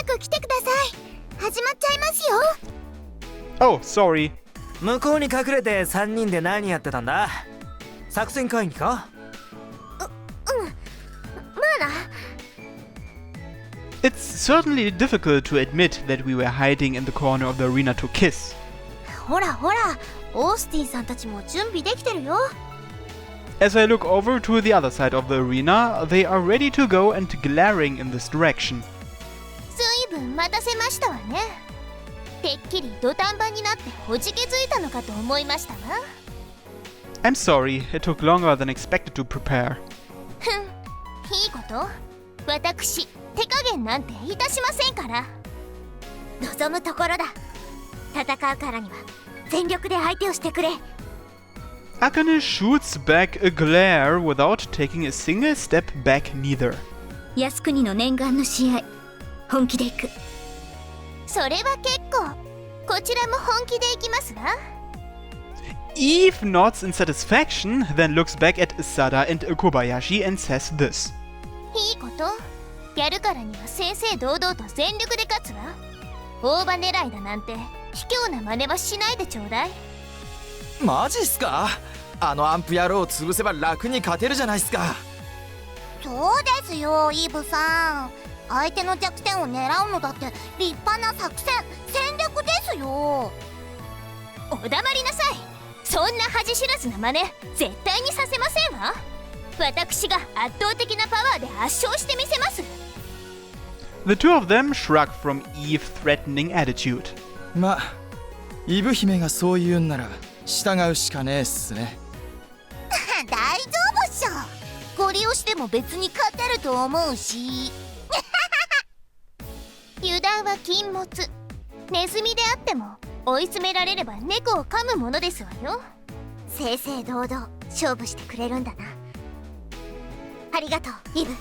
く来てください。始まっちゃいますよ。Oh, sorry. 向こうに隠れて3人で何やってたんだ？作戦会議か？まあな。It's certainly difficult to admit that we were hiding in the corner of the arena to kiss. ほらほら、オースティンさんたちも準備できてるよ。As I look over to the other side of the arena, they are ready to go and glaring in this direction. ずいぶん待たせましたわね。てっきり土壇場になっておじけづいたのかと思いましたわ。I'm sorry, it took longer than expected to prepare. ふん、いいこと？私、手加減なんていたしませんから。望むところだ。戦うからには全力で相手をしてくれ。Akane shoots back a glare without taking a single step back neither. 靖国の念願の試合、本気で行く。それは結構。こちらも本気で行きますわ。Eve nods in satisfaction, then looks back at Sada and Kobayashi and says this. いいこと？やるからには正々堂々と全力で勝つわ。大場狙いだなんて卑怯な真似はしないでちょうだい。マジっすか？あのアンプ野郎を潰せば楽に勝てるじゃないっすか。そうですよ、イブさん。相手の弱点を狙うのだって立派な作戦、戦略ですよ。お黙りなさい。そんな恥知らずな真似絶対にさせませんわ。私が圧倒的なパワーで圧勝してみせます。 The two of them shrug from Eve's threatening attitude. まあ、イブ姫がそう言うんなら従うしかねえっすね。大丈夫っしょ。ゴリ押しでも別に勝てると思うし。油断は禁物。ネズミであっても追い詰められれば猫を噛むものですわよ。正々堂々勝負してくれるんだな。ありがとう、イブ。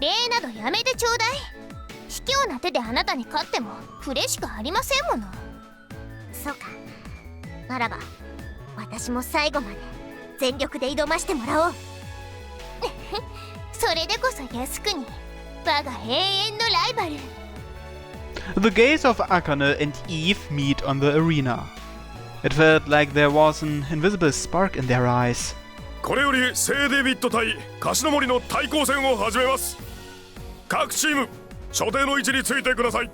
礼などやめてちょうだい。卑怯な手であなたに勝っても嬉しくありませんもの。そうか。ならば私も最後まで全力で挑ましてもらおう。それでこそ靖国、我が永遠のライバル。The gaze of Akane and Eve meet on the arena. It felt like there was an invisible spark in their eyes. これより聖デビッド対カシノモリの対抗戦を始めます。各チーム、所定の位置についてください。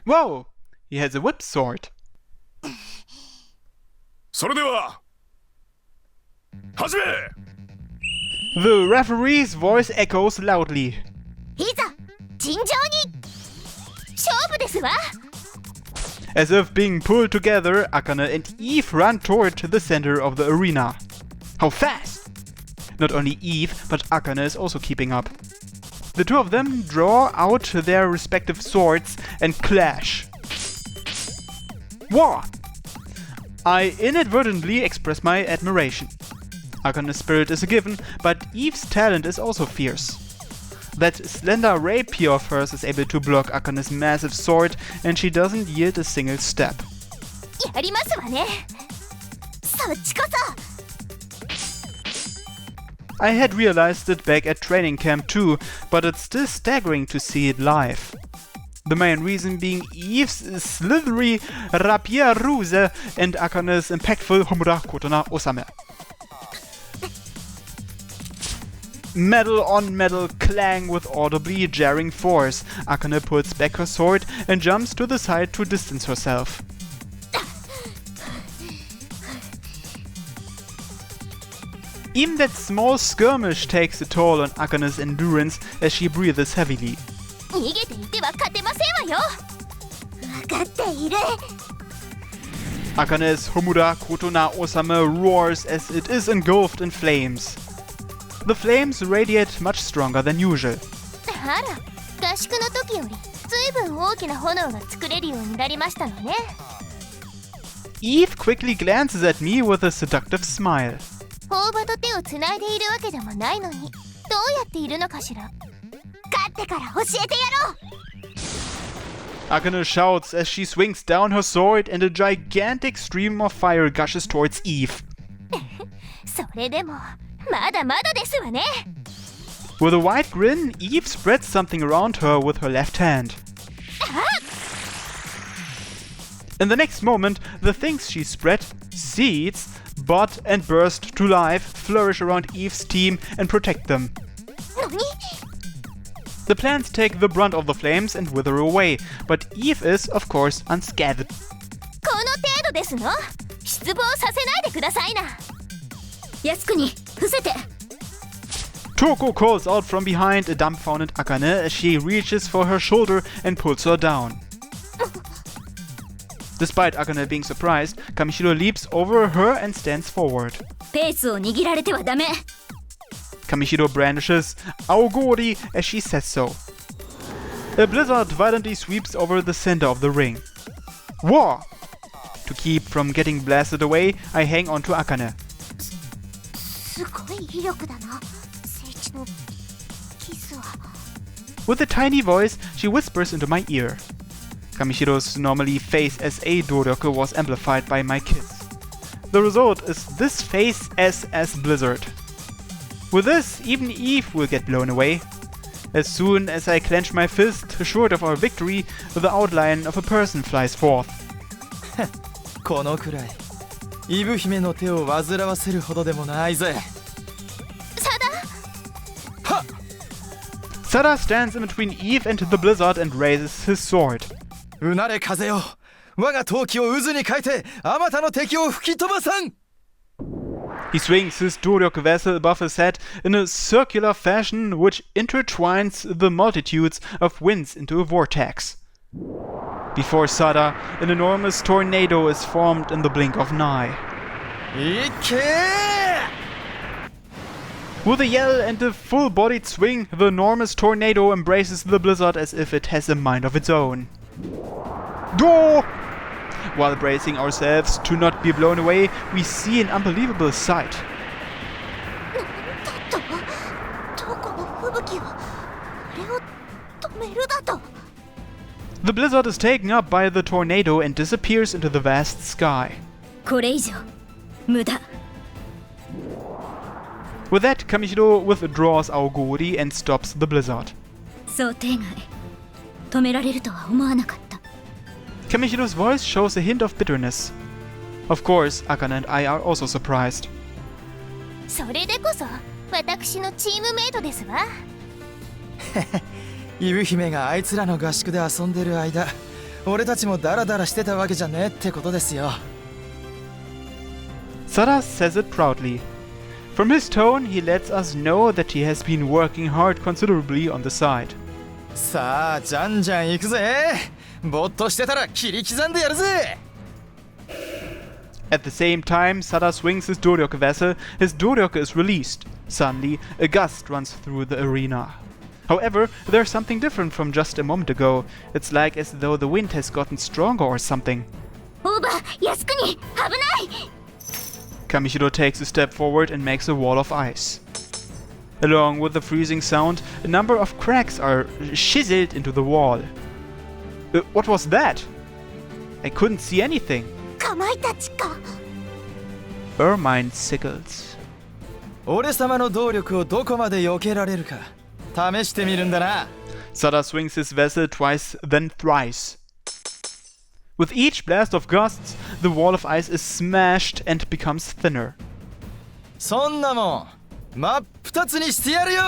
Whoa! He has a whip sword. それでは始め。 The referee's voice echoes loudly. いざ尋常に勝負ですわ。 As if being pulled together, Akane and Eve run toward the center of the arena. How fast! Not only Eve, but Akane is also keeping up. The two of them draw out their respective swords and clash. War! I inadvertently express my admiration. Akane's spirit is a given, but Eve's talent is also fierce. That slender rapier of hers is able to block Akane's massive sword, and she doesn't yield a single step. やりますわね。そっちこそ。I had realized it back at training camp too, but it's still staggering to see it live. The main reason being Eve's slithery rapier ruse and Akane's impactful Homura Kotona Osame. Metal on metal clang with audibly jarring force. Akane pulls back her sword and jumps to the side to distance herself. Even that small skirmish takes a toll on Akane's endurance as she breathes heavily. 逃げていては勝てませんわよ。分かっている。 Akane's Homura Kotona Osame roars as it is engulfed in flames. The flames radiate much stronger than usual. あら、合宿の時よりずいぶん大きな炎が作れるようになりましたのね。Eve quickly glances at me with a seductive smile. 大場と手をつないでいるわけでもないのに、どうやっているのかしら。勝ってから教えてやろう。 Akane shouts as she swings down her sword and a gigantic stream of fire gushes towards Eve. それでもまだまだですわね。 With a wide grin, Eve spreads something around her with her left hand. In the next moment, the things she spread, seeds, bud and burst to life, flourish around Eve's team and protect them. 何？ The plants take the brunt of the flames and wither away, but Eve is, of course, unscathed. この程度ですの？失望させないでくださいな。靖国、伏せて。 Toko calls out from behind a dumbfounded Akane as she reaches for her shoulder and pulls her down. Despite Akane being surprised, Kamishiro leaps over her and stands forward. ペースを握られてはダメ。 Kamishiro brandishes Aogori as she says so. A blizzard violently sweeps over the center of the ring. War! To keep from getting blasted away, I hang on to Akane. すごい威力だな。聖地のキスは。 With a tiny voice, she whispers into my ear. Kamishiro's normally face SA Doryoku was amplified by my kiss. The result is this face SS Blizzard. With this, even Eve will get blown away. As soon as I clench my fist, assured of our victory, the outline of a person flies forth. このくらいイブ姫の手を煩わせるほどでもないぜ。サダ。 Sada stands in between Eve and the blizzard and raises his sword. うなれ風よ、我が闘気を渦に変えてあまたの敵を吹き飛ばさん。 He swings his Doryoku vessel above his head in a circular fashion which intertwines the multitudes of winds into a vortex. Before Sada, an enormous tornado is formed in the blink of an eye. いけー！ With a yell and a full-bodied swing, the enormous tornado embraces the blizzard as if it has a mind of its own. Do! While bracing ourselves to not be blown away, we see an unbelievable sight. だと？どこの吹雪はあれを止めるだと？ The blizzard is taken up by the tornado and disappears into the vast sky. これ以上無駄。 With that, Kamishiro withdraws Aogori and stops the blizzard. 想定外。止められるとは思わなかった。 Kamishiro's voice shows a hint of bitterness. Of course, Akane and I are also surprised. それでこそ私のチームメイトですわ。イブ姫があいつらの合宿で遊んでる間、俺たちもダラダラしてたわけじゃねえってことですよ。 Sada says it proudly. From his tone, he lets us know that he has been working hard considerably on the side. さあ、じゃんじゃん行くぜ。ぼーっとしてたら切り刻んでやるぜ。 At the same time, Sada swings his Doryoku vessel. His Doryoku is released. Suddenly, a gust runs through the arena. However, there's something different from just a moment ago. It's like as though the wind has gotten stronger or something. オーバー、靖国、危ない。 Kamishiro takes a step forward and makes a wall of ice. Along with the freezing sound, a number of cracks are chiseled into the wall. What was that? I couldn't see anything. かまいたちか。 Ermine sickles. 俺様の動力をどこまで避けられるか試してみるんだな。 Sada swings his vessel twice, then thrice. With each blast of gusts, the wall of ice is smashed and becomes thinner. そんなもん真っ二つにしてやるよ。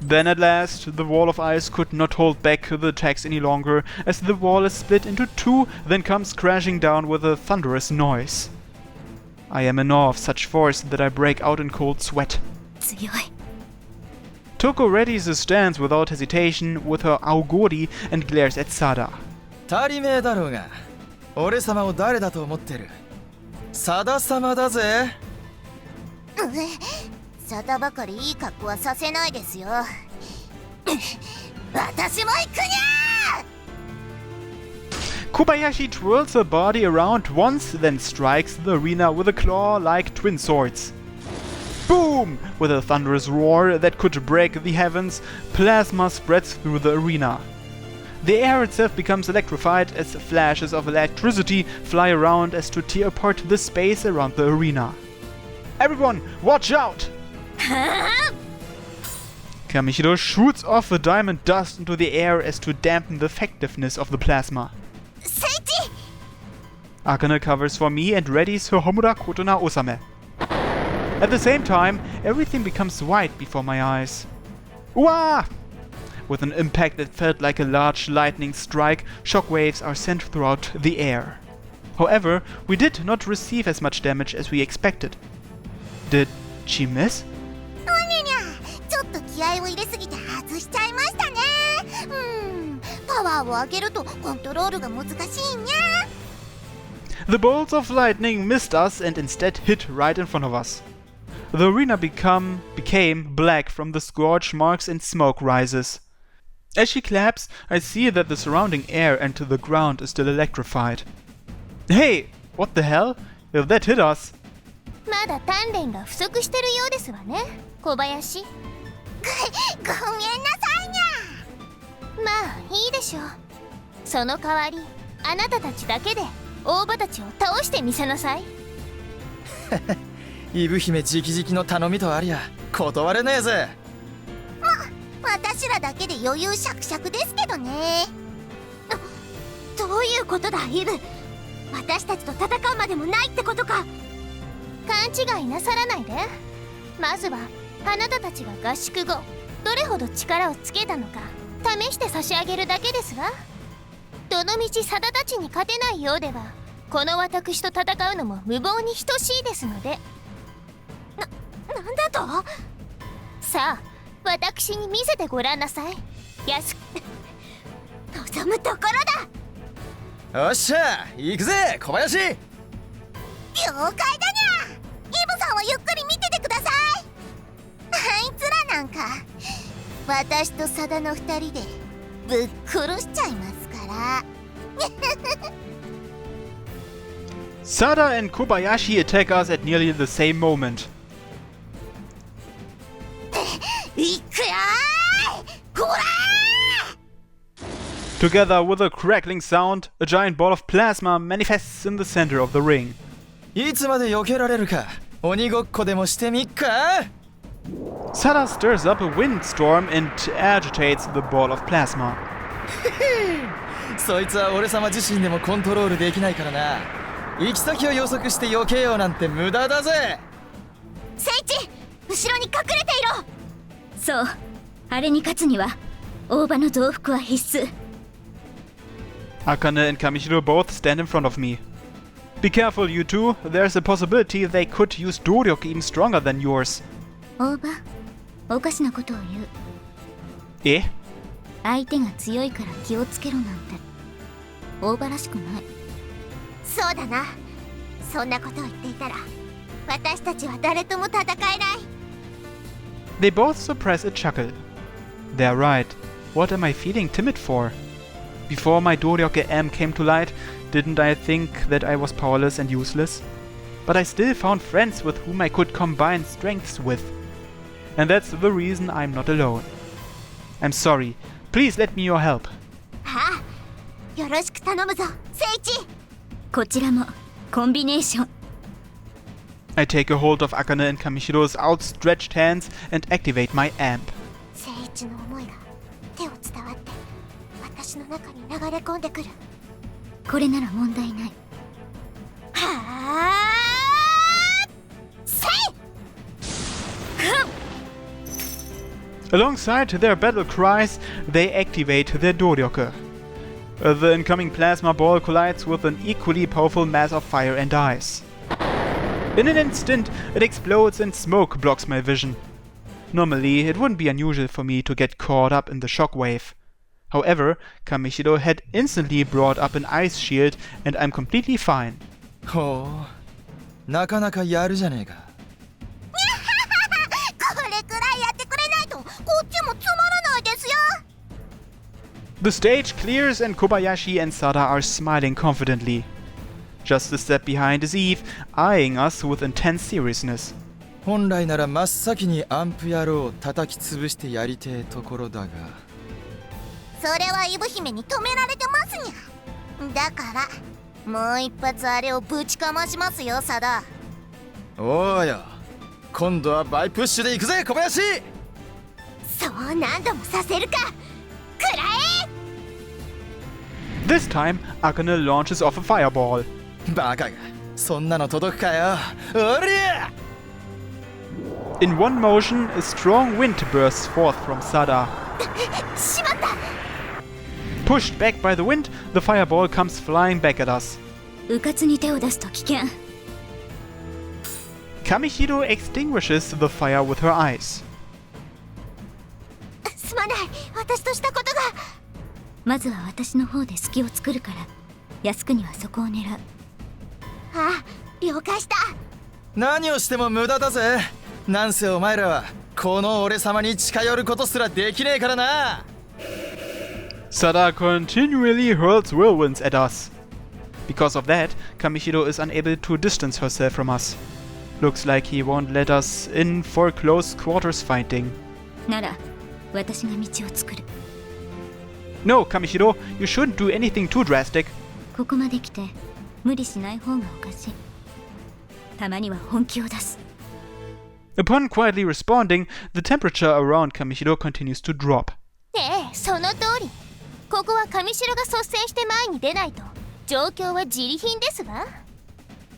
Then at last, the wall of ice could not hold back the attacks any longer, as the wall is split into two, then comes crashing down with a thunderous noise. I am in awe of such force that I break out in cold sweat. 強い。 Toko readies his stance without hesitation with her Aogori and glares at Sada. 足りめえだろうが、俺様を誰だと思ってる。サダ様だぜ。サダばかりいい格好はさせないですよ。私も行くにゃー。 Kobayashi twirls her body around once, then strikes the arena with a claw like twin swords. Boom! With a thunderous roar that could break the heavens, plasma spreads through the arena. The air itself becomes electrified as flashes of electricity fly around as to tear apart the space around the arena. Everyone, watch out! Kamishiro shoots off the diamond dust into the air as to dampen the effectiveness of the plasma. Seichi! Akane covers for me and readies her Homura Kotona Osame. At the same time, everything becomes white before my eyes. Wah! With an impact that felt like a large lightning strike, shockwaves are sent throughout the air. However, we did not receive as much damage as we expected. Did she miss? おにゃにゃ、ちょっと気合を入れすぎて外しちゃいましたね。パワーを上げるとコントロールが難しいにゃ。The bolts of lightning missed us and instead hit right in front of us. The arena became black from the scorch marks and smoke rises. As she claps, I see that the surrounding air and the ground is still electrified. Hey, what the hell? If that hit us. まだ鍛錬が不足してるようですわね、小林。ごめんなさいにゃ。まあいいでしょう。その代わり、あなたたちだけで大場たちを倒してみせなさい。イブ姫直々の頼みとありゃ断れねえぜ。私らだけで余裕しゃくしゃくですけどね。どういうことだイブ。私たちと戦うまでもないってことか。勘違いなさらないで。まずはあなたたちが合宿後どれほど力をつけたのか試して差し上げるだけですわ。どのみちサダたちに勝てないようではこの私と戦うのも無謀に等しいですので。なんだと。さあ私に見せてごらんなさい。安く望むところだ。おっしゃ行くぜ小林。了解だにゃ。イブさんはゆっくり見ててください。あいつらなんか私とサダの2人でぶっ殺しちゃいますから。Sada and Kobayashi attack us at nearly the same moment. いくよーいこらー。 Together with a crackling sound, a giant ball of plasma manifests in the center of the ring. いつまで避けられるか。鬼ごっこでもしてみっか。 Sada stirs up a windstorm and agitates the ball of plasma. そいつは俺様自身でもコントロールできないからな。行き先を予測して避けようなんて無駄だぜ。聖地後ろに隠れていろ。そう、あれに勝つには大場の増幅は必須。 Akane and Kamishiro both stand in front of me. Be careful, you two. There's a possibility they could use Doryoku even stronger than yours. 大場、おかしなことを言う。え？相手が強いから気をつけろなんて大場らしくない。そうだな。そんなことを言っていたら私たちは誰とも戦えない。 They both suppress a chuckle. They're right. What am I feeling timid for? Before my Doryoku M came to light, didn't I think that I was powerless and useless? But I still found friends with whom I could combine strengths with. And that's the reason I'm not alone. I'm sorry. Please let me your help. ああ、よろしく頼むぞ聖地。こちらもコンビネーション。 I take a hold of Akane and Kamishiro's outstretched hands and activate my amp. 聖地の思いが手を伝わって私の中に流れ込んでくる。これなら問題ない。はあ、せい。 Alongside their battle cries, they activate their Doryoku. The incoming plasma ball collides with an equally powerful mass of fire and ice. In an instant, it explodes and smoke blocks my vision. Normally, it wouldn't be unusual for me to get caught up in the shockwave. However, Kamishiro had instantly brought up an ice shield and I'm completely fine. ほう、なかなかやるじゃねえか。これくらいやってくれないとこっちもつまらないですよ。 The stage clears and Kobayashi and Sada are smiling confidently. Just a step behind is Eve, eyeing us with intense seriousness. 本来なら真っ先にアンプ野郎を叩き潰してやりてえところだが。それはイブ姫に止められてますにゃ。だからもう一発あれをぶちかましますよ、サダ。おうよ、今度はバイプッシュで行くぜ小林。そう何度もさせるか。くらえ。 This time, Akane launches off a fireball. バカがそんなの届くかよ。おりゃ。 In one motion, a strong wind bursts forth from Sada. しまった。 Pushed back by the wind, the fireball comes flying back at us. 迂闊に手を出すと危険。 Kamihiro extinguishes the fire with her eyes. すまない、私としたことが。まずは私の方で隙を作るから靖国はそこを狙う。あ、了解した。何をしても無駄だぜ。なんせお前らはこの俺様に近寄ることすらできねえからな。 Sada continually hurls whirlwinds at us. Because of that, Kamihiro is unable to distance herself from us. Looks like he won't let us in for close quarters fighting. なら私が道を作る。 No, Kamihiro, you shouldn't do anything too drastic. ここまで来て無理しない方がおかしい。たまには本気を出す。 Upon quietly responding, the temperature around Kamihiro continues to drop. ええ、その通り。ここは上白が率先して前に出ないと状況は自利品ですわ。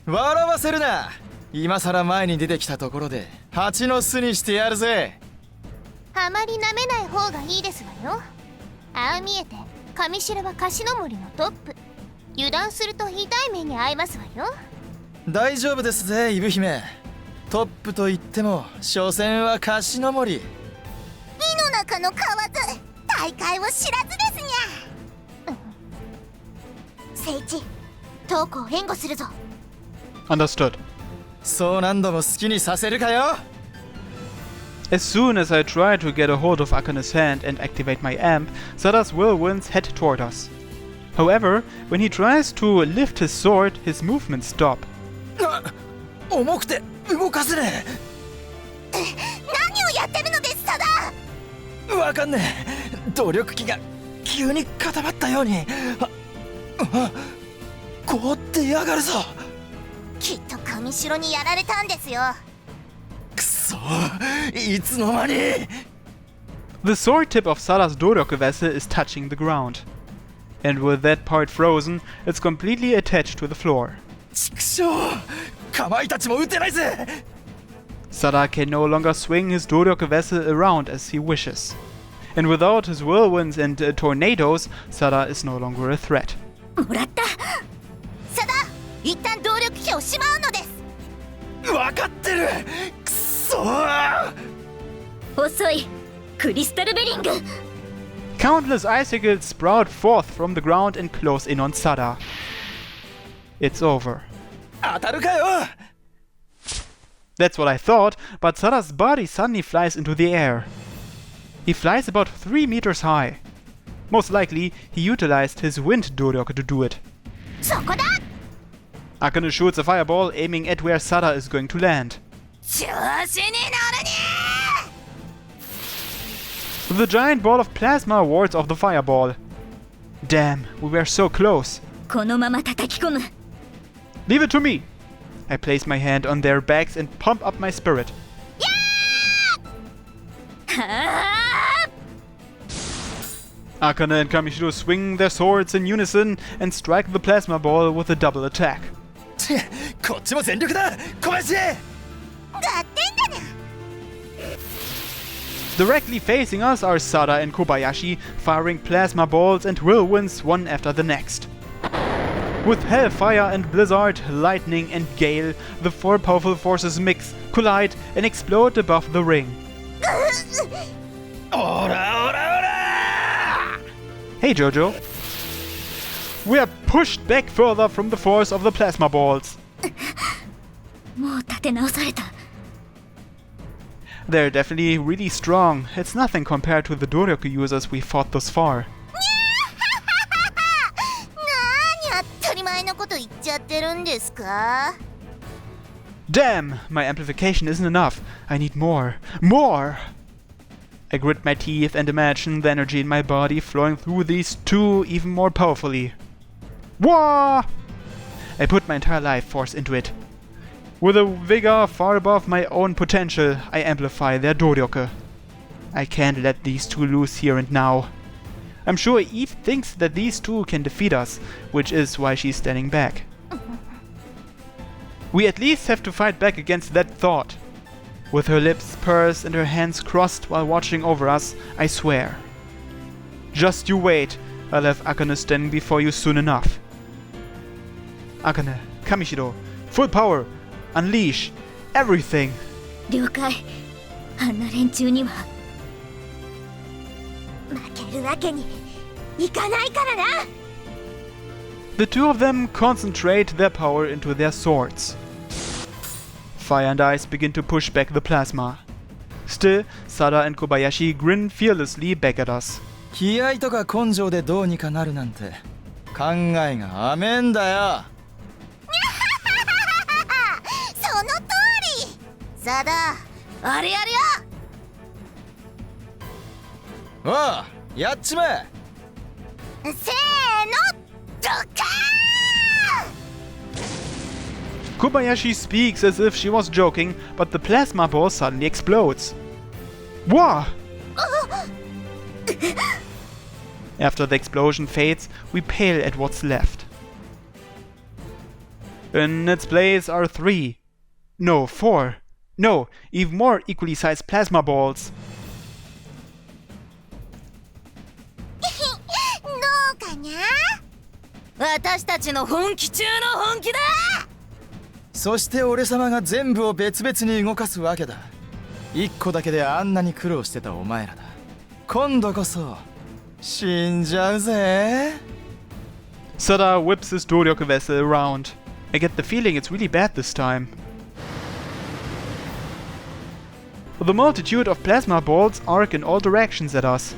笑わせるな。今さら前に出てきたところで蜂の巣にしてやるぜ。あまり舐めない方がいいですわよ。ああ見えて上白はカシノ森のトップ。油断すると痛い目に遭いますわよ。大丈夫ですぜイブ姫。トップと言っても所詮はカシノ森。井の中の蛙、大会を知らずですにゃ。聖一、トークを援護するぞ。 Understood. そう何度も好きにさせるかよ。 As soon as I try to get a hold of Akane's hand and activate my amp, Sada's whirlwinds head toward us. However, when he tries to lift his sword, his movements stop. 重くて動かせね何をやってるのです、サダ。え。わかんねえ。努力気が急に固まったように。凍ってやがるぞ。きっと上白にやられたんですよ。くそ、いつの間に。 The sword tip of Sada's Doryoku vessel is touching the ground. And with that part frozen, it's completely attached to the floor. 畜生、かまいたちも撃てないぜ。 Sada can no longer swing his Doryoku vessel around as he wishes. And without his whirlwinds and tornadoes, Sada is no longer a threat. もらった。サダ、一旦動力機をしまうのです。わかってる。くそ。遅い。クリスタルベリング。 Countless icicles sprout forth from the ground and close in on Sada. It's over. 当たるかよ。 That's what I thought, but Sada's body suddenly flies into the air. He flies about 3 meters high. Most likely, he utilized his wind Doryoku to do it. そこだ。 Akane shoots a fireball aiming at where Sada is going to land. 調子に乗るに。 The giant ball of plasma wards off the fireball. Damn, we were so close. このまま叩き込む。 Leave it to me. I place my hand on their backs and pump up my spirit. はあ。 Akane and Kamishiro swing their swords in unison and strike the plasma ball with a double attack. こっちも全力だ小林。合点だな。 Directly facing us are Sada and Kobayashi, firing plasma balls and whirlwinds one after the next. With hellfire and blizzard, lightning and gale, the four powerful forces mix, collide, and explode above the ring. オラオラオラ。 Hey Jojo. We are pushed back further from the force of the plasma balls. もう立て直された。 They're definitely really strong. It's nothing compared to the Doryoku users we fought thus far. 何当たり前のこと言っちゃってるんですか。 Damn! My amplification isn't enough. I need more. More! I grit my teeth and imagine the energy in my body flowing through these two even more powerfully. Wah! I put my entire life force into it. With a vigor far above my own potential, I amplify their Doryoke. I can't let these two lose here and now. I'm sure Eve thinks that these two can defeat us, which is why she's standing back. We at least have to fight back against that thought. With her lips pursed and her hands crossed while watching over us, I swear. Just you wait, I'll have Akane standing before you soon enough. Akane, Kamishiro, full power, unleash, everything! 了解。あんな連中には。負けるわけにいかないからな。 The two of them concentrate their power into their swords. Fire and ice begin to push back the plasma. Still, Sada and Kobayashi grin fearlessly back at us. 気合とか根性でどうにかなるなんて考えが甘えんだよ。その通り。さだ、あれやるよ。おう、やっちまえ。せーの、ドカーン。 Kobayashi speaks as if she was joking, but the plasma ball suddenly explodes. Wah! After the explosion fades, we pale at what's left. In its place are 4, even more equally sized plasma balls. どうかにゃ。私たちの本気中の本気だ。そして俺様が全部を別々に動かすわけだ。一個だけであんなに苦労してたお前らだ。今度こそ死んじゃうぜ。 Sada whips his Doryoke vessel around. I get the feeling it's really bad this time. The multitude of plasma balls arc in all directions at us.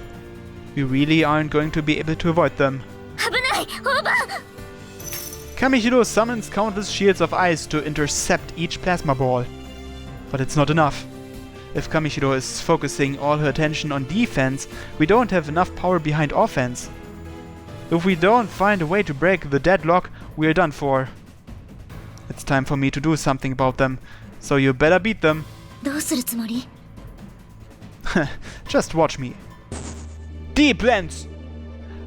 We really aren't going to be able to avoid them. 危ない、オーバー。 Kamihiro summons countless shields of ice to intercept each plasma ball. But it's not enough. If Kamihiro is focusing all her attention on defense, we don't have enough power behind offense. If we don't find a way to break the deadlock, we're done for. It's time for me to do something about them, so you better beat them. どうするつもり？ Just watch me. Deep Lens!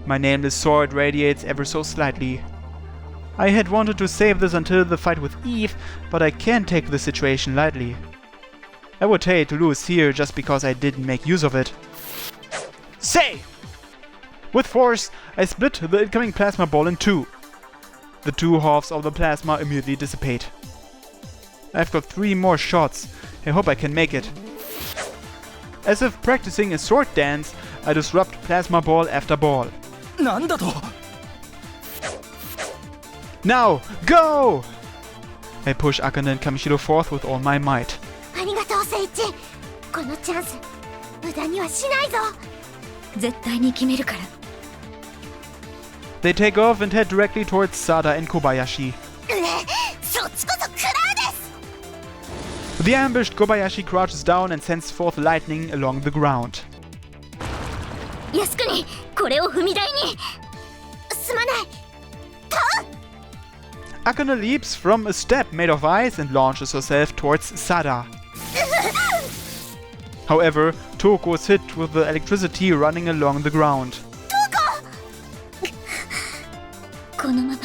My nameless sword radiates ever so slightly. I had wanted to save this until the fight with Eve, but I can't take the situation lightly. I would hate to lose here just because I didn't make use of it. Say! With force, I split the incoming plasma ball in two. The two halves of the plasma immediately dissipate. I've got 3 more shots. I hope I can make it. As if practicing a sword dance, I disrupt plasma ball after ball. なんだと。 Now, go! I push Akane and Kamishiro forth with all my might. ありがとう、聖一。このチャンス無駄にはしないぞ。絶対に決めるから。 They take off and head directly towards Sada and Kobayashi. そっちこそ食らうです。 The ambushed Kobayashi crouches down and sends forth lightning along the ground. 靖国、これを踏み台に。すまない。 Akane leaps from a step made of ice and launches herself towards Sada. However, Toko is hit with the electricity running along the ground. このまま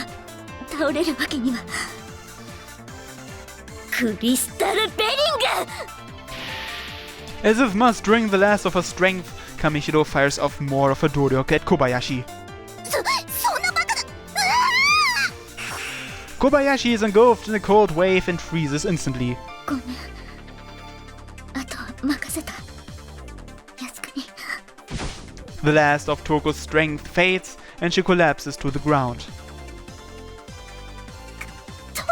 倒れるわけには。クリスタルベリング。 As if mustering the last of her strength, Kamishiro fires off more of her Doryoke at Kobayashi. そんなバカだ。 Kobayashi is engulfed in a cold wave and freezes instantly. ごめん。あとは任せた。靖国。 The last of Toko's strength fades and she collapses to the ground. トコ、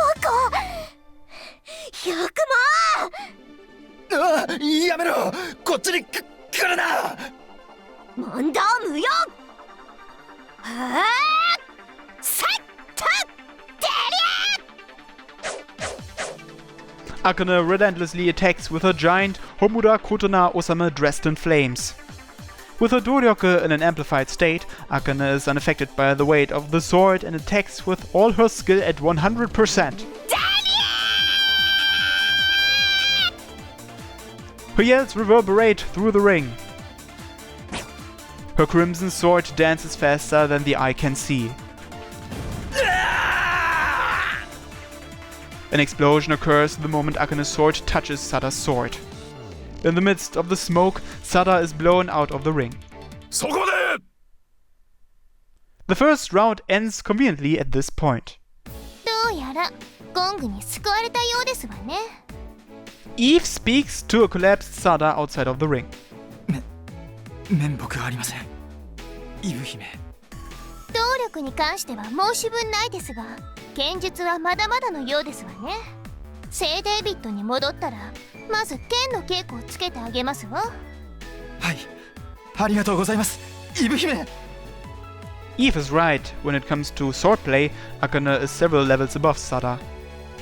100万。あ、やめろ。こっちに来るな。問答無用。はあ、さっと出りゃ。Akane relentlessly attacks with her giant Homura Kotona Osame dressed in flames. With her Doryoke in an amplified state, Akane is unaffected by the weight of the sword and attacks with all her skill at 100%. Her yells reverberate through the ring. Her crimson sword dances faster than the eye can see. An explosion occurs the moment Akane's sword touches Sada's sword. In the midst of the smoke, Sada is blown out of the ring. そこまで The first round ends conveniently at this point. どうやらゴングに救われたようですわね。 Eve speaks to a collapsed Sada outside of the ring. 面目ありませんイブ姫動力に関しては申し分ないですが、剣術はまだまだのようですわね。聖デイビッドに戻ったらまず剣の稽古をつけてあげますわ。はいありがとうございますイブ姫 Eve is right. When it comes to swordplay, Akane is several levels above Sada.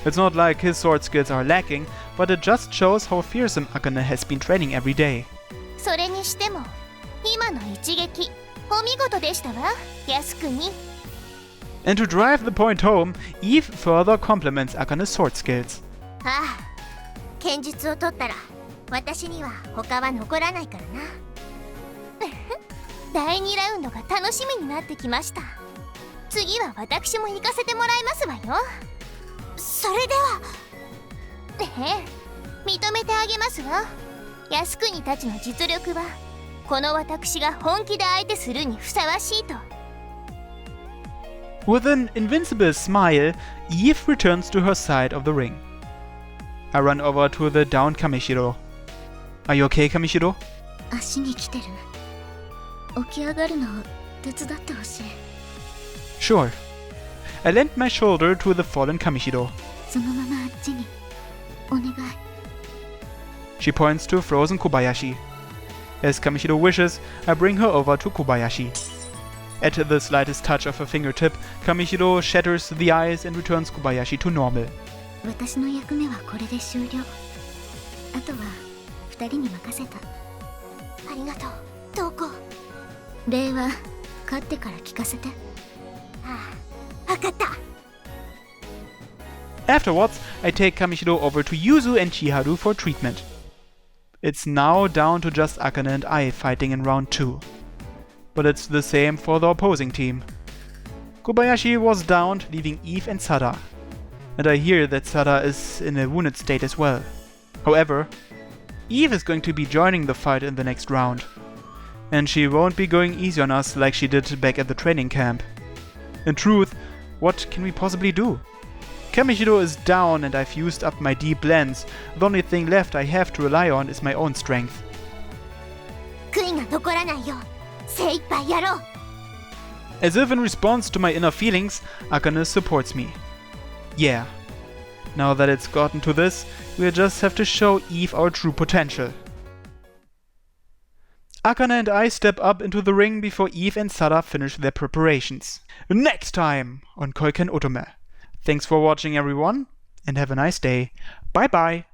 It's not like his sword skills are lacking, but it just shows how fearsome Akane has been training every day. それにしても今の一撃お見事でしたわ、靖国。 And to drive the point home, Eve further compliments Akane's sword skills. ああ、剣術を取ったら私には他は残らないからな。第2ラウンドが楽しみになってきました。次は私も行かせてもらいますわよ。それでは認めてあげますわ。靖国たちの実力はこの私が本気で相手するにふさわしいと。 With an invincible smile, Eve returns to her side of the ring. I run over to the downed Kamishiro. Are you okay, Kamishiro? 足に来てる。起き上がるのを手伝ってほしい。 Sure. I lend my shoulder to the fallen Kamishiro. そのままあっちに。お願い。 She points to a frozen Kobayashi. As Kamishiro wishes, I bring her over to Kobayashi. At the slightest touch of her fingertip, Kamishiro shatters the ice and returns Kobayashi to normal. 私の役目はこれで終了。あとは二人に任せた。ありがとう、どうこ。礼は勝ってから聞かせて。ああ、わかった。 Afterwards, I take Kamishiro over to Yuzu and Chiharu for treatment. It's now down to just Akane and I fighting in round 2. But it's the same for the opposing team. Kobayashi was downed, leaving Eve and Sada. And I hear that Sada is in a wounded state as well. However, Eve is going to be joining the fight in the next round. And she won't be going easy on us like she did back at the training camp. In truth, what can we possibly do? Kamishiro is down and I've used up my deep blends. The only thing left I have to rely on is my own strength. 悔いが残らないよう精一杯やろう。 As if in response to my inner feelings, Akane supports me. Yeah. Now that it's gotten to this, we just have to show Eve our true potential. Akane and I step up into the ring before Eve and Sada finish their preparations. Next time on Koiken Otome. Thanks for watching everyone, and have a nice day. Bye bye!